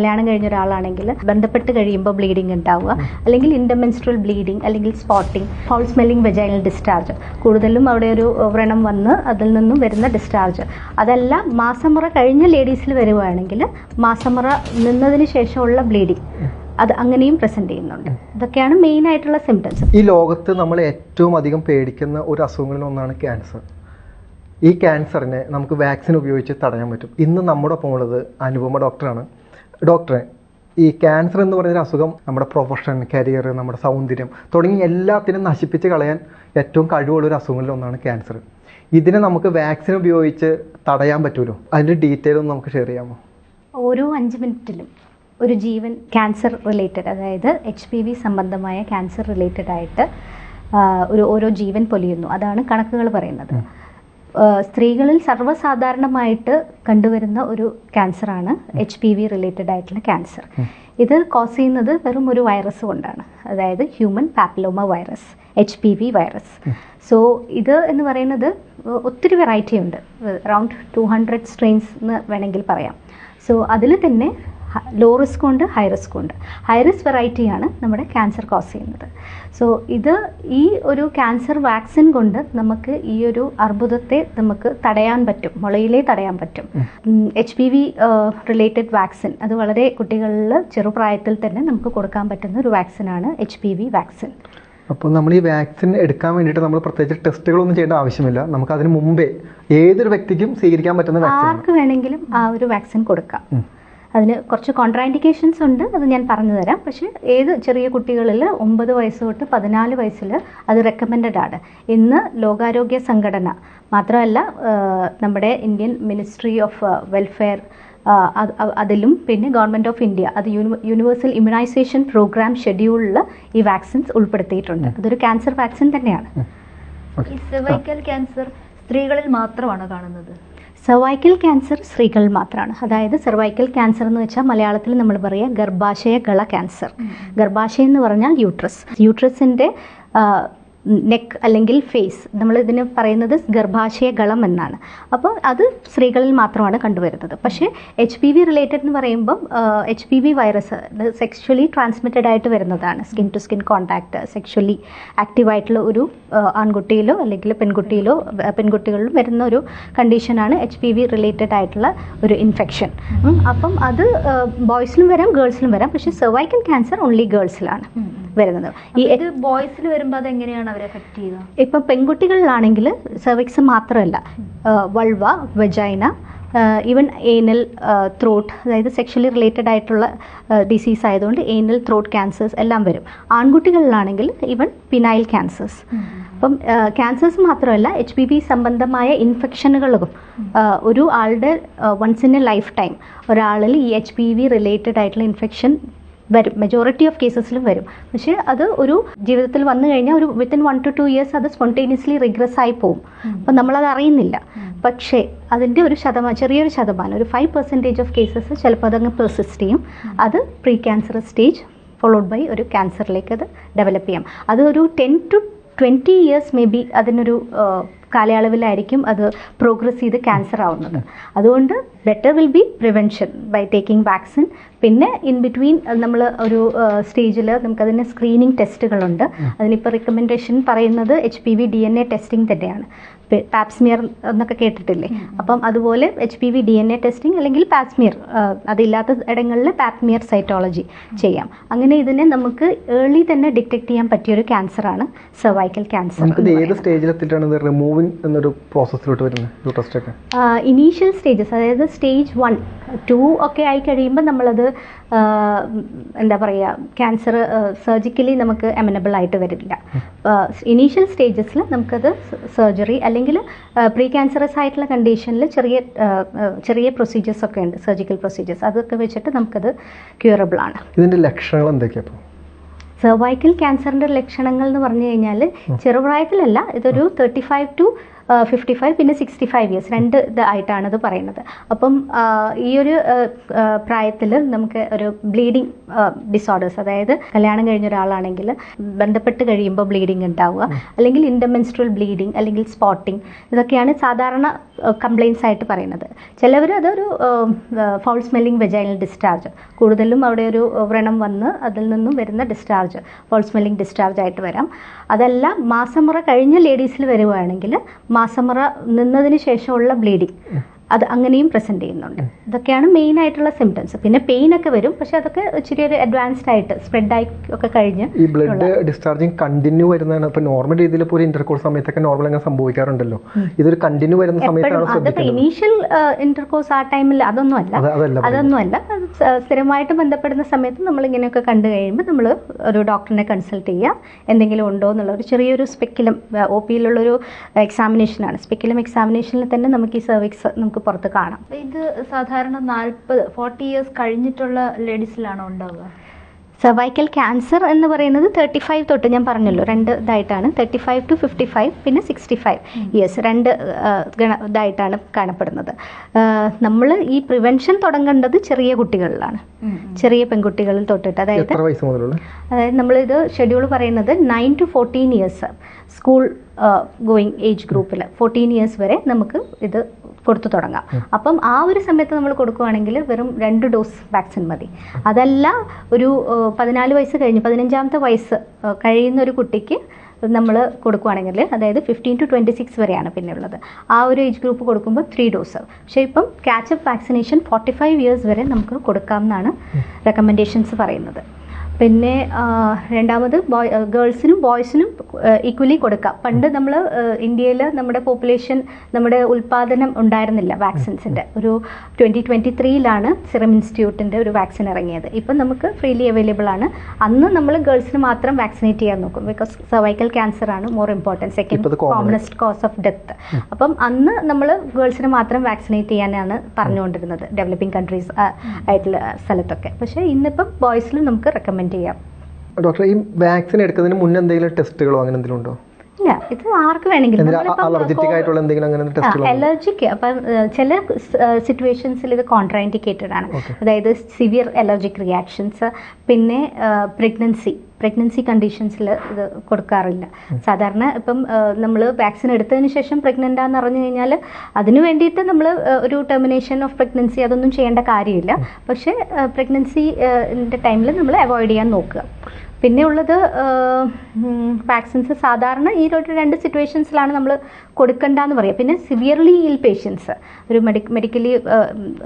കല്യാണം കഴിഞ്ഞ ഒരാളാണെങ്കിൽ ബന്ധപ്പെട്ട് കഴിയുമ്പോൾ ബ്ലീഡിങ് ഉണ്ടാവുക, അല്ലെങ്കിൽ ഇന്റർമെൻസ്ട്രൽ ബ്ലീഡിങ്, അല്ലെങ്കിൽ spotting, foul smelling vaginal discharge, കൂടുതലും അവിടെ ഒരു വ്രണം വന്ന് അതിൽ നിന്നും വരുന്ന ഡിസ്ചാർജ്. അതെല്ലാം മാസമുറ കഴിഞ്ഞ ലേഡീസിൽ വരുവാണെങ്കിൽ മാസമുറ നിന്നതിന് ശേഷമുള്ള ബ്ലീഡിങ്, അത് അങ്ങനെയും പ്രസന്റ് ചെയ്യുന്നുണ്ട്. ഇതൊക്കെയാണ് മെയിൻ ആയിട്ടുള്ള സിംറ്റംസ്. ഈ ലോകത്ത് നമ്മൾ ഏറ്റവും അധികം പേടിക്കുന്ന ഒരു അസുഖങ്ങളിൽ ഒന്നാണ് ക്യാൻസർ. ഈ ക്യാൻസറിനെ നമുക്ക് വാക്സിൻ ഉപയോഗിച്ച് തടയാൻ പറ്റും. ഇന്ന് നമ്മുടെ ഒപ്പം ഉള്ളത് അനുപമ ഡോക്ടറാണ്. ഡോക്ടറെ, ഈ ക്യാൻസർ എന്ന് പറയുന്ന അസുഖം നമ്മുടെ പ്രൊഫഷൻ, കരിയർ, നമ്മുടെ സൗന്ദര്യം തുടങ്ങി എല്ലാത്തിനും നശിപ്പിച്ച് കളയാൻ ഏറ്റവും കഴിവുള്ളൊരു അസുഖങ്ങളിൽ ഒന്നാണ് ക്യാൻസർ. ഇതിനെ നമുക്ക് വാക്സിൻ ഉപയോഗിച്ച് തടയാൻ പറ്റുമല്ലോ? അതിൻ്റെ ഡീറ്റെയിൽ ഒന്ന് നമുക്ക് ഷെയർ ചെയ്യാമോ? ഓരോ 5 മിനിറ്റിലും ഒരു ജീവൻ ക്യാൻസർ റിലേറ്റഡ്, അതായത് HPV സംബന്ധമായ ക്യാൻസർ റിലേറ്റഡ് ആയിട്ട് ഓരോ ജീവൻ പൊലിയുന്നു. അതാണ് കണക്കുകൾ പറയുന്നത്. സ്ത്രീകളിൽ സർവ്വസാധാരണമായിട്ട് കണ്ടുവരുന്ന ഒരു ക്യാൻസറാണ് HPV റിലേറ്റഡ് ആയിട്ടുള്ള ക്യാൻസർ. ഇത് കോസ് ചെയ്യുന്നത് വെറും ഒരു വൈറസ് കൊണ്ടാണ്, അതായത് human papilloma virus, HPV virus. So ഇത് എന്ന് പറയുന്നത് ഒത്തിരി വെറൈറ്റി ഉണ്ട്, അറൗണ്ട് 200 സ്ട്രെയിൻസ് എന്ന് വേണമെങ്കിൽ പറയാം. സോ അതിൽ തന്നെ ലോ റിസ്ക് ഉണ്ട്, ഹൈ റിസ്ക് ഉണ്ട്. ഹൈ റിസ്ക് വെറൈറ്റിയാണ് നമ്മുടെ ക്യാൻസർ കോസ് ചെയ്യുന്നത്. സോ ഈ ഒരു ക്യാൻസർ വാക്സിൻ കൊണ്ട് നമുക്ക് ഈ ഒരു അർബുദത്തെ നമുക്ക് തടയാൻ പറ്റും, മുളയിലേ തടയാൻ പറ്റും. HPV റിലേറ്റഡ് വാക്സിൻ, അത് വളരെ കുട്ടികളിൽ ചെറുപ്രായത്തിൽ തന്നെ നമുക്ക് കൊടുക്കാൻ പറ്റുന്ന ഒരു വാക്സിനാണ് HPV വാക്സിൻ. അപ്പോൾ നമ്മൾ ഈ വാക്സിൻ എടുക്കാൻ വേണ്ടിയിട്ട് നമ്മൾ പ്രത്യേകിച്ച് ടെസ്റ്റുകളൊന്നും ചെയ്യേണ്ട ആവശ്യമില്ല. നമുക്ക് അതിന് മുമ്പേ ഏതൊരു വ്യക്തിക്കും സ്വീകരിക്കാൻ പറ്റുന്ന വാക്സിൻ, ആർക്ക് വേണമെങ്കിലും ആ ഒരു വാക്സിൻ കൊടുക്കാം. അതിന് കുറച്ച് കോൺട്രാൻഡിക്കേഷൻസ് ഉണ്ട്, അത് ഞാൻ പറഞ്ഞു തരാം. പക്ഷേ ഏത് ചെറിയ കുട്ടികളിൽ 9 വയസ്സ് തൊട്ട് 14 വയസ്സിൽ അത് റെക്കമെൻഡഡ് ആണ്. ഇന്ന് ലോകാരോഗ്യ സംഘടന മാത്രമല്ല, നമ്മുടെ ഇന്ത്യൻ മിനിസ്ട്രി ഓഫ് വെൽഫെയർ അതിലും പിന്നെ ഗവൺമെൻറ് ഓഫ് ഇന്ത്യ അത് യൂണിവേഴ്സൽ ഇമ്മ്യൂണൈസേഷൻ പ്രോഗ്രാം ഷെഡ്യൂളിൽ ഈ വാക്സിൻസ് ഉൾപ്പെടുത്തിയിട്ടുണ്ട്. അതൊരു ക്യാൻസർ വാക്സിൻ തന്നെയാണ്. ഈ സെർവൈക്കൽ ക്യാൻസർ സ്ത്രീകളിൽ മാത്രമാണ് കാണുന്നത്? സെർവൈക്കൽ ക്യാൻസർ സ്ത്രീകളിൽ മാത്രമാണ്. അതായത് സെർവൈക്കൽ ക്യാൻസർ എന്ന് വെച്ചാൽ മലയാളത്തിൽ നമ്മൾ പറയുക ഗർഭാശയ ഗള ക്യാൻസർ. ഗർഭാശയം എന്ന് പറഞ്ഞാൽ യൂട്രസിൻ്റെ നെക്ക് അല്ലെങ്കിൽ ഫേസ്, നമ്മൾ ഇതിന് പറയുന്നത് ഗർഭാശയ ഗളം എന്നാണ്. അപ്പോൾ അത് സ്ത്രീകളിൽ മാത്രമാണ് കണ്ടുവരുന്നത്. പക്ഷേ HPV റിലേറ്റഡ് എന്ന് പറയുമ്പം HPV വൈറസ് സെക്ഷുവലി ട്രാൻസ്മിറ്റഡ് ആയിട്ട് വരുന്നതാണ്. Skin to skin contact, sexually ആക്റ്റീവായിട്ടുള്ള ഒരു ആൺകുട്ടിയിലോ അല്ലെങ്കിൽ പെൺകുട്ടികളിലും വരുന്ന ഒരു കണ്ടീഷനാണ് HPV റിലേറ്റഡ് ആയിട്ടുള്ള ഒരു ഇൻഫെക്ഷൻ. അപ്പം അത് ബോയ്സിലും വരാം, ഗേൾസിലും വരാം. പക്ഷേ സെർവൈക്കൽ ക്യാൻസർ ഓൺലി ഗേൾസിലാണ് വരുന്നത്. ഈ ബോയ്സിൽ വരുമ്പോൾ അത് എങ്ങനെയാണ് അവരെ എഫക്ട് ചെയ്യുക? ഇപ്പം പെൺകുട്ടികളിലാണെങ്കിൽ സെർവിക്സ് മാത്രമല്ല, vulva, vagina, even anal, throat, അതായത് സെക്ഷലി റിലേറ്റഡ് ആയിട്ടുള്ള ഡിസീസ് ആയതുകൊണ്ട് ഏനൽ, ത്രോട്ട് ക്യാൻസേഴ്സ് എല്ലാം വരും. ആൺകുട്ടികളിലാണെങ്കിൽ ഈവൻ പിനൈൽ ക്യാൻസേഴ്സ്. അപ്പം ക്യാൻസേഴ്സ് മാത്രമല്ല, HPV സംബന്ധമായ ഇൻഫെക്ഷനുകളും ഒരു ആളുടെ once in a lifetime ഒരാളിൽ ഈ HPV റിലേറ്റഡ് ആയിട്ടുള്ള ഇൻഫെക്ഷൻ വരും. മെജോറിറ്റി ഓഫ് കേസസിലും വരും. പക്ഷേ അത് ഒരു ജീവിതത്തിൽ വന്നു കഴിഞ്ഞാൽ ഒരു വിത്തിൻ 1 to 2 ഇയേഴ്സ് അത് സ്പോണ്ടേനിയസ്ലി റിഗ്രസ് ആയി പോകും. അപ്പം നമ്മളത് അറിയുന്നില്ല. പക്ഷേ അതിൻ്റെ ഒരു ചെറിയൊരു ശതമാനം, ഒരു 5% ഓഫ് കേസസ് ചിലപ്പോൾ അതങ്ങ് പെർസിസ്റ്റ് ചെയ്യും. അത് precancerous stage followed by ഒരു ക്യാൻസറിലേക്ക് അത് ഡെവലപ്പ് ചെയ്യാം. അത് ഒരു 10 to 20 ഇയേഴ്സ് മേ ബി അതിനൊരു കാലയളവിലായിരിക്കും അത് പ്രോഗ്രസ് ചെയ്ത് ക്യാൻസർ ആവുന്നത്. അതുകൊണ്ട് better will be prevention by taking vaccine. പിന്നെ ഇൻ ബിറ്റ്വീൻ നമ്മൾ ഒരു സ്റ്റേജിൽ നമുക്കതിന് സ്ക്രീനിങ് ടെസ്റ്റുകളുണ്ട്. അതിനിപ്പോൾ റിക്കമെൻഡേഷൻ പറയുന്നത് HPV DNA ടെസ്റ്റിംഗ് തന്നെയാണ്. പാപ്സ്മിയർ എന്നൊക്കെ കേട്ടിട്ടില്ലേ? അപ്പം അതുപോലെ HPV DNA ടെസ്റ്റിംഗ് അല്ലെങ്കിൽ പാപ്സ്മിയർ, അതില്ലാത്ത ഇടങ്ങളിൽ പാപ്മിയർ സൈറ്റോളജി ചെയ്യാം. അങ്ങനെ ഇതിനെ നമുക്ക് ഏർലി തന്നെ ഡിറ്റക്ട് ചെയ്യാൻ പറ്റിയൊരു ക്യാൻസറാണ് സെർവൈക്കൽ ക്യാൻസർ. ഏത് സ്റ്റേജിലെത്തിയിട്ടാണ് ഇത് റിമൂവിങ് എന്നൊരു പ്രോസസ്സിലോട്ട് വരുന്നത്? ഇനീഷ്യൽ സ്റ്റേജസ്, അതായത് സ്റ്റേജ് 1, 2 ഒക്കെ ആയി കഴിയുമ്പോൾ നമ്മളത് എന്താ പറയുക, ക്യാൻസർ സർജിക്കലി നമുക്ക് എമനബിൾ ആയിട്ട് വരില്ല. ഇനീഷ്യൽ സ്റ്റേജസിൽ നമുക്കത് സർജറി അല്ലെങ്കിൽ പ്രീ ക്യാൻസറസ് ആയിട്ടുള്ള കണ്ടീഷനിൽ ചെറിയ പ്രൊസീജിയേഴ്സ് ഒക്കെ ഉണ്ട്, സർജിക്കൽ പ്രൊസീജിയേഴ്സ്. അതൊക്കെ വെച്ചിട്ട് നമുക്കത് ക്യൂറബിൾ ആണ്. ഇതിൻ്റെ ലക്ഷണങ്ങൾ എന്തൊക്കെയാണ്? സെർവൈക്കൽ ക്യാൻസറിൻ്റെ ലക്ഷണങ്ങൾ എന്ന് പറഞ്ഞു കഴിഞ്ഞാൽ ചെറുപ്രായത്തിലല്ല, ഇതൊരു 35 to 55 പിന്നെ 65 ഇയേഴ്സ്, രണ്ട് ഇതായിട്ടാണ് ഇത് പറയുന്നത്. അപ്പം ഈ ഒരു പ്രായത്തിൽ നമുക്ക് ഒരു ബ്ലീഡിങ് ഡിസോർഡേഴ്സ്, അതായത് കല്യാണം കഴിഞ്ഞ ഒരാളാണെങ്കിൽ ബന്ധപ്പെട്ട് കഴിയുമ്പോൾ ബ്ലീഡിങ് ഉണ്ടാവുക, അല്ലെങ്കിൽ ഇന്റർമെൻസ്ട്രൽ ബ്ലീഡിങ്, അല്ലെങ്കിൽ സ്പോട്ടിങ്, ഇതൊക്കെയാണ് സാധാരണ കംപ്ലയിൻസ് ആയിട്ട് പറയുന്നത്. ചിലവർ അതൊരു ഫൗൾ സ്മെല്ലിംഗ് വെജൈനൽ ഡിസ്ചാർജ്, കൂടുതലും അവിടെ ഒരു വ്രണം വന്ന് അതിൽ നിന്നും വരുന്ന ഡിസ്ചാർജ് ഫൗൾ സ്മെല്ലിംഗ് ഡിസ്ചാർജ് ആയിട്ട് വരാം. അതല്ല മാസമുറ കഴിഞ്ഞ ലേഡീസിൽ വരുവാണെങ്കിൽ മാസമുറ നിന്നതിന് ശേഷമുള്ള ബ്ലീഡിങ്, അത് അങ്ങനെയും പ്രസൻറ്റ് ചെയ്യുന്നുണ്ട്. ഇതൊക്കെയാണ് മെയിൻ ആയിട്ടുള്ള സിംറ്റംസ്. പിന്നെ പെയിൻ ഒക്കെ വരും, പക്ഷെ അതൊക്കെ ഇച്ചിരി ഒരു അഡ്വാൻസ്ഡ് ആയിട്ട് സ്പ്രെഡ് ആയി ഒക്കെ കഴിഞ്ഞ് ഈ ബ്ലഡ് ഡിസ്ചാർജിങ് കണ്ടിന്യൂ വരുന്നതാണ്. ഇപ്പൊ നോർമൽ രീതിയിൽ ഇപ്പോൾ ഒരു ഇന്റർകോഴ്സ് സമയത്തൊക്കെ നോർമൽ അങ്ങനെ സംഭവിക്കാറുണ്ടല്ലോ, ഇതൊരു കണ്ടിന്യൂ വരുന്ന സമയത്താണ് ശ്രദ്ധിക്കുന്നത്. ഇനീഷ്യൽ ഇന്റർകോഴ്സ് ആ ടൈമിൽ അതൊന്നുമല്ല. സ്ഥിരമായിട്ട് ബന്ധപ്പെടുന്ന സമയത്ത് നമ്മൾ ഇങ്ങനെയൊക്കെ കണ്ടു കഴിയുമ്പോൾ നമ്മൾ ഒരു ഡോക്ടറിനെ കൺസൾട്ട് ചെയ്യുക, എന്തെങ്കിലും ഉണ്ടോ എന്നുള്ള ഒരു ചെറിയൊരു സ്പെക്കുലം ഒ പിയിലുള്ളൊരു എക്സാമിനേഷനാണ്. സ്പെക്കുലം എക്സാമിനേഷനിൽ തന്നെ നമുക്ക് ഈ സെർവിക്സ് നമുക്ക് പുറത്ത് കാണാം. ഇത് സാധാരണ 40-40 ഇയേഴ്സ് കഴിഞ്ഞിട്ടുള്ള ലേഡീസിലാണോ ഉണ്ടാവുക? സർവൈക്കൽ ക്യാൻസർ എന്ന് പറയുന്നത് 35 തൊട്ട്, ഞാൻ പറഞ്ഞല്ലോ രണ്ട് ഇതായിട്ടാണ്, 35 to 55 പിന്നെ 65 ഇയേഴ്സ്, രണ്ട് ഇതായിട്ടാണ് കാണപ്പെടുന്നത്. നമ്മൾ ഈ പ്രിവെൻഷൻ തുടങ്ങേണ്ടത് ചെറിയ കുട്ടികളിലാണ്, ചെറിയ പെൺകുട്ടികളിൽ തൊട്ടിട്ട്. അതായത് നമ്മളിത് ഷെഡ്യൂൾ പറയുന്നത് 9 to 14 years school going age ഗ്രൂപ്പിൽ 14 ഇയേഴ്സ് വരെ നമുക്ക് ഇത് കൊടുത്തു തുടങ്ങാം. അപ്പം ആ ഒരു സമയത്ത് നമ്മൾ കൊടുക്കുകയാണെങ്കിൽ വെറും 2 ഡോസ് വാക്സിൻ മതി. അതല്ല ഒരു 14 വയസ്സ് കഴിഞ്ഞ് 15ാമത്തെ വയസ്സ് കഴിയുന്ന ഒരു കുട്ടിക്ക് നമ്മൾ കൊടുക്കുകയാണെങ്കിൽ, അതായത് 15 to 26 വരെയാണ് പിന്നെ ഉള്ളത്, ആ ഒരു ഏജ് ഗ്രൂപ്പ് കൊടുക്കുമ്പോൾ 3 ഡോസ്. പക്ഷേ ഇപ്പം ക്യാച്ചപ്പ് വാക്സിനേഷൻ 45 ഇയേഴ്സ് വരെ നമുക്ക് കൊടുക്കാമെന്നാണ് റെക്കമെൻഡേഷൻസ് പറയുന്നത്. പിന്നെ രണ്ടാമത് ഗേൾസിനും ബോയ്സിനും ഈക്വലി കൊടുക്കാം. പണ്ട് നമ്മൾ ഇന്ത്യയിൽ നമ്മുടെ പോപ്പുലേഷൻ, നമ്മുടെ ഉൽപ്പാദനം ഉണ്ടായിരുന്നില്ല വാക്സിൻസിൻ്റെ. ഒരു 2023 സിറം ഇൻസ്റ്റിറ്റ്യൂട്ടിൻ്റെ ഒരു വാക്സിൻ ഇറങ്ങിയത്. ഇപ്പം നമുക്ക് ഫ്രീലി അവൈലബിൾ ആണ്. അന്ന് നമ്മൾ ഗേൾസിന് മാത്രം വാക്സിനേറ്റ് ചെയ്യാൻ നോക്കും, ബിക്കോസ് സർവൈക്കൽ ക്യാൻസർ ആണ് more important, second commonest cause of death. അപ്പം അന്ന് നമ്മൾ ഗേൾസിന് മാത്രം വാക്സിനേറ്റ് ചെയ്യാനാണ് പറഞ്ഞുകൊണ്ടിരുന്നത് ഡെവലപ്പിംഗ് കൺട്രീസ് ആയിട്ടുള്ള സ്ഥലത്തൊക്കെ. പക്ഷേ ഇന്നിപ്പം ബോയ്സിലും നമുക്ക് റെക്കമെൻഡ് ചെയ്യാം. ഡോക്ടർ, ഈ വാക്സിൻ എടുക്കുന്നതിന് മുന്നേ എന്തെങ്കിലും ടെസ്റ്റുകളോ അങ്ങനെ എന്തെങ്കിലും ഉണ്ടോ? ഇല്ല, ഇത് ആർക്ക് വേണമെങ്കിലും. അലർജിക്, അപ്പം ചില സിറ്റുവേഷൻസിൽ ഇത് കോൺട്രാഇൻഡിക്കേറ്റഡ് ആണ്. അതായത് സിവിയർ അലർജിക് റിയാക്ഷൻസ്, പിന്നെ പ്രഗ്നൻസി കണ്ടീഷൻസിൽ ഇത് കൊടുക്കാറില്ല. സാധാരണ ഇപ്പം നമ്മൾ വാക്സിൻ എടുത്തതിന് ശേഷം പ്രഗ്നൻ്റ് ആണെന്ന് അറിഞ്ഞു കഴിഞ്ഞാൽ അതിന് വേണ്ടിയിട്ട് നമ്മൾ ഒരു ടെർമിനേഷൻ ഓഫ് പ്രഗ്നൻസി അതൊന്നും ചെയ്യേണ്ട കാര്യമില്ല. പക്ഷേ പ്രഗ്നൻസിൻ്റെ ടൈമിൽ നമ്മൾ അവോയ്ഡ് ചെയ്യാൻ നോക്കുക. പിന്നെ ഉള്ളത് വാക്സിൻസ് സാധാരണ ഈ 2 സിറ്റുവേഷൻസിലാണ് നമ്മൾ കൊടുക്കണ്ടെന്ന് പറയുക. പിന്നെ സിവിയർലി ഇൽ പേഷ്യൻസ്, ഒരു മെഡിക്കലി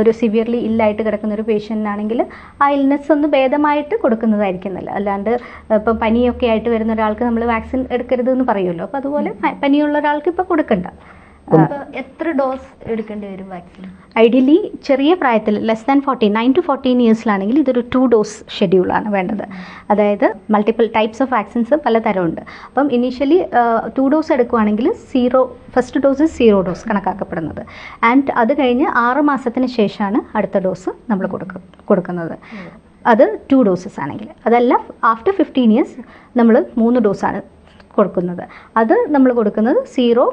ഒരു സിവിയർലി ഇല്ലായിട്ട് കിടക്കുന്ന ഒരു പേഷ്യൻ്റാണെങ്കിൽ ആ ഇൽനെസ് ഒന്ന് ഭേദമായിട്ട് കൊടുക്കുന്നതായിരിക്കും നല്ലത്. അല്ലാണ്ട് ഇപ്പം പനിയൊക്കെ ആയിട്ട് വരുന്ന ഒരാൾക്ക് നമ്മൾ വാക്സിൻ എടുക്കരുതെന്ന് പറയുമല്ലോ, അപ്പോൾ അതുപോലെ പനിയുള്ള ഒരാൾക്ക് ഇപ്പോൾ കൊടുക്കണ്ട. എത്ര ഡോസ് എടുക്കേണ്ടി വരും വാക്സിൻ? ഐഡിയലി ചെറിയ പ്രായത്തിൽ ലെസ് ദാൻ 9 to 14 ഇയേഴ്സിലാണെങ്കിൽ ഇതൊരു 2 ഡോസ് ഷെഡ്യൂളാണ് വേണ്ടത്. അതായത് മൾട്ടിപ്പിൾ ടൈപ്സ് ഓഫ് വാക്സിൻസ് പലതരമുണ്ട്. അപ്പം ഇനീഷ്യലി 2 ഡോസ് എടുക്കുകയാണെങ്കിൽ ഫസ്റ്റ് ഡോസ് 0 ഡോസ് കണക്കാക്കപ്പെടുന്നത്. ആൻഡ് അത് കഴിഞ്ഞ് 6 മാസത്തിന് ശേഷമാണ് അടുത്ത ഡോസ് നമ്മൾ കൊടുക്കുന്നത്. അത് 2 ഡോസസ് ആണെങ്കിൽ. അതല്ല ആഫ്റ്റർ 15 ഇയേഴ്സ് നമ്മൾ 3 ഡോസാണ് കൊടുക്കുന്നത്. അത് നമ്മൾ കൊടുക്കുന്നത് 0,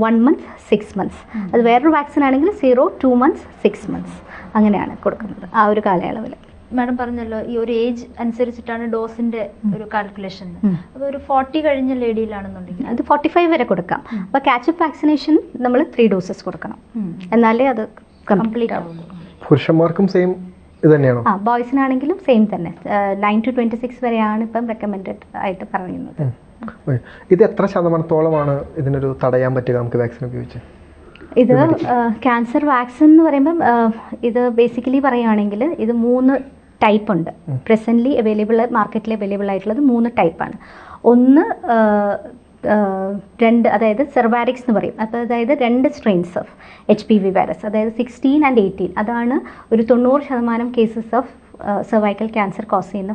1 month, 6 months. അത് വേറൊരു വാക്സിൻ ആണെങ്കിൽ 0, 2 months, 6 months അങ്ങനെയാണ് കൊടുക്കുന്നത് ആ ഒരു കാലയളവിൽ. മാഡം പറഞ്ഞല്ലോ ഈ ഒരു ഏജ് അനുസരിച്ചിട്ടാണ് ഡോസിന്റെ ഒരു കാൽക്കുലേഷൻ. അപ്പോൾ ഒരു 40 കഴിഞ്ഞ ലേഡിയിലാണെന്നുണ്ടെങ്കിൽ അത് 45 വരെ കൊടുക്കാം. അപ്പോൾ ക്യാച്ചപ്പ് വാക്സിനേഷൻ നമ്മൾ 3 ഡോസസ് കൊടുക്കണം, എന്നാലേ അത് കംപ്ലീറ്റ് ആവുള്ളൂ. പുരുഷന്മാർക്കും സെയിം ഇത് തന്നെയാണോ? ബോയ്സിനാണെങ്കിലും സെയിം തന്നെ. 9 to 26 വരെയാണ് ഇപ്പം റെക്കമെൻഡഡ് ആയിട്ട് പറയുന്നത്. ഇത് എത്ര ശതമാനത്തോളമാണ് ഇതിനൊരു തടയാൻ പറ്റുക നമുക്ക് വാക്സിൻ ഉപയോഗിച്ച്? ഇത് ക്യാൻസർ വാക്സിൻ എന്ന് പറയുമ്പം ഇത് ബേസിക്കലി പറയുകയാണെങ്കിൽ ഇത് 3 ടൈപ്പ് ഉണ്ട്. പ്രസൻ്റ്ലി മാർക്കറ്റിൽ അവൈലബിൾ ആയിട്ടുള്ളത് 3 ടൈപ്പാണ്. ഒന്ന് 2, അതായത് സെർവാരിക്സ് എന്ന് പറയും. അപ്പോൾ അതായത് 2 സ്ട്രെയിൻസ് ഓഫ് HPV വൈറസ്, അതായത് 16 and 18. അതാണ് ഒരു 90% cases of cervical cancer cause ചെയ്യുന്ന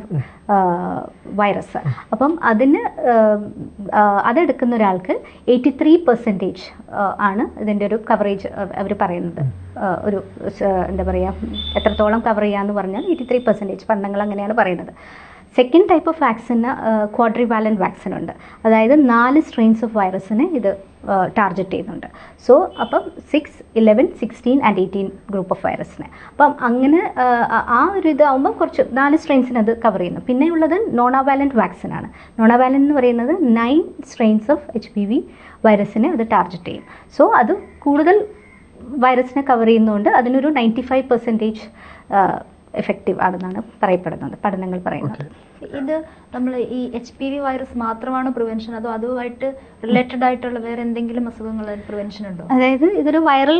വൈറസ്. അപ്പം അതെടുക്കുന്ന ഒരാൾക്ക് 83% ആണ് ഇതിൻ്റെ ഒരു കവറേജ് അവർ പറയുന്നത്. ഒരു എന്താ പറയുക, എത്രത്തോളം കവർ ചെയ്യാമെന്ന് പറഞ്ഞാൽ 83% പഠനങ്ങൾ അങ്ങനെയാണ് പറയുന്നത്. സെക്കൻഡ് ടൈപ്പ് ഓഫ് വാക്സിന് ക്വാഡ്രിവാലൻറ്റ് വാക്സിൻ ഉണ്ട്. അതായത് 4 സ്ട്രെയിൻസ് ഓഫ് വൈറസിനെ ഇത് ടാർഗറ്റ് ചെയ്യുന്നുണ്ട്. സോ അപ്പം 6, 11, 16 ആൻഡ് 18 ഗ്രൂപ്പ് ഓഫ് വൈറസിനെ. അപ്പം അങ്ങനെ ആ ഒരു ഇതാവുമ്പോൾ കുറച്ച് 4 സ്ട്രെയിൻസിന് അത് കവർ ചെയ്യുന്നു. പിന്നെയുള്ളത് നോണാവാലൻറ്റ് വാക്സിനാണ്. നോണാവാലൻറ്റ് എന്ന് പറയുന്നത് 9 സ്ട്രെയിൻസ് ഓഫ് HPV വൈറസിനെ അത് ടാർഗറ്റ് ചെയ്യും. സോ അത് കൂടുതൽ വൈറസിനെ കവർ ചെയ്യുന്നതുകൊണ്ട് അതിനൊരു 95% എഫക്റ്റീവ് ആണെന്നാണ് പറയപ്പെടുന്നത്, പഠനങ്ങൾ പറയുന്നത്. ഇത് നമ്മൾ ഈ HPV വൈറസ് മാത്രമാണ് പ്രിവെൻഷൻ, അതോ അതുമായിട്ട് റിലേറ്റഡ് ആയിട്ടുള്ള വേറെ എന്തെങ്കിലും അസുഖങ്ങൾ പ്രിവെൻഷൻ ഉണ്ടോ? അതായത് ഇതൊരു വൈറൽ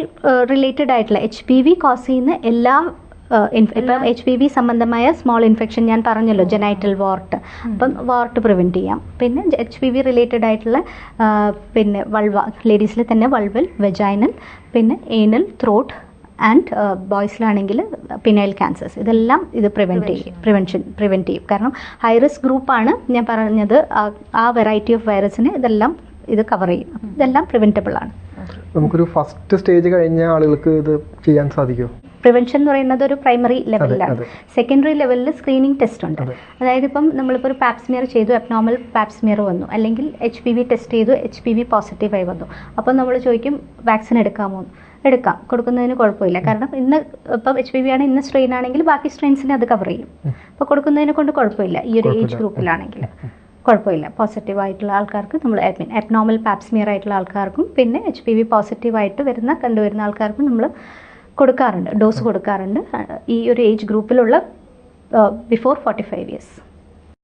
റിലേറ്റഡ് ആയിട്ടുള്ള HPV കോസ് ചെയ്യുന്ന എല്ലാ ഇപ്പം HPV സംബന്ധമായ സ്മോൾ ഇൻഫെക്ഷൻ ഞാൻ പറഞ്ഞല്ലോ, ജെനൈറ്റൽ വാർട്ട്, അപ്പം വാർട്ട് പ്രിവെൻറ്റ് ചെയ്യാം. പിന്നെ HPV റിലേറ്റഡ് ആയിട്ടുള്ള പിന്നെ വൾവ, ലേഡീസിൽ തന്നെ വൾവൽ, വെജൈനൽ, പിന്നെ ഏനൽ, ത്രോട്ട് ആൻഡ് ബോയ്സിലാണെങ്കിൽ പിനൈൽ ക്യാൻസേഴ്സ്, ഇതെല്ലാം ഇത് പ്രിവെൻറ്റ് ചെയ്യും. കാരണം ഹൈ റിസ്ക് ഗ്രൂപ്പാണ് ഞാൻ പറഞ്ഞത്, ആ വെറൈറ്റി ഓഫ് വൈറസിനെ ഇതെല്ലാം ഇത് കവർ ചെയ്യും. ഇതെല്ലാം പ്രിവെൻറ്റബിൾ ആണ്. നമുക്കൊരു ഫസ്റ്റ് സ്റ്റേജ് കഴിഞ്ഞ ആളുകൾക്ക് ഇത് ചെയ്യാൻ സാധിക്കുമോ? പ്രിവെൻഷൻ എന്ന് പറയുന്നത് ഒരു പ്രൈമറി ലെവലിലാണ്. സെക്കൻഡറി ലെവലിൽ സ്ക്രീനിങ് ടെസ്റ്റ് ഉണ്ട്. അതായത് ഇപ്പം നമ്മളിപ്പോൾ ഒരു പാപ്സ്മിയർ ചെയ്തു, അബ്നോർമൽ പാപ്സ്മിയർ വന്നു, അല്ലെങ്കിൽ HPV ടെസ്റ്റ് ചെയ്തു, HPV പോസിറ്റീവായി വന്നു. അപ്പം നമ്മൾ ചോദിക്കും വാക്സിൻ എടുക്കാമോ? എടുക്കാം, കൊടുക്കുന്നതിന് കുഴപ്പമില്ല. കാരണം ഇന്ന് ഇപ്പം HPV ആണ്, ഇന്ന് സ്ട്രെയിൻ ആണെങ്കിൽ ബാക്കി സ്ട്രെയിൻസിനെ അത് കവർ ചെയ്യും. അപ്പോൾ കൊടുക്കുന്നതിനെ കൊണ്ട് കുഴപ്പമില്ല. ഈ ഒരു ഏജ് ഗ്രൂപ്പിലാണെങ്കിൽ കുഴപ്പമില്ല. പോസിറ്റീവ് ആയിട്ടുള്ള ആൾക്കാർക്ക് നമ്മൾ അബ്നോർമൽ പാപ്സ്മിയർ ആയിട്ടുള്ള ആൾക്കാർക്കും പിന്നെ HPV പോസിറ്റീവായിട്ട് കണ്ടുവരുന്ന ആൾക്കാർക്കും നമ്മൾ കൊടുക്കാറുണ്ട്, ഡോസ് കൊടുക്കാറുണ്ട്. ഈ ഒരു ഏജ് ഗ്രൂപ്പിലുള്ള ബിഫോർ 45 years.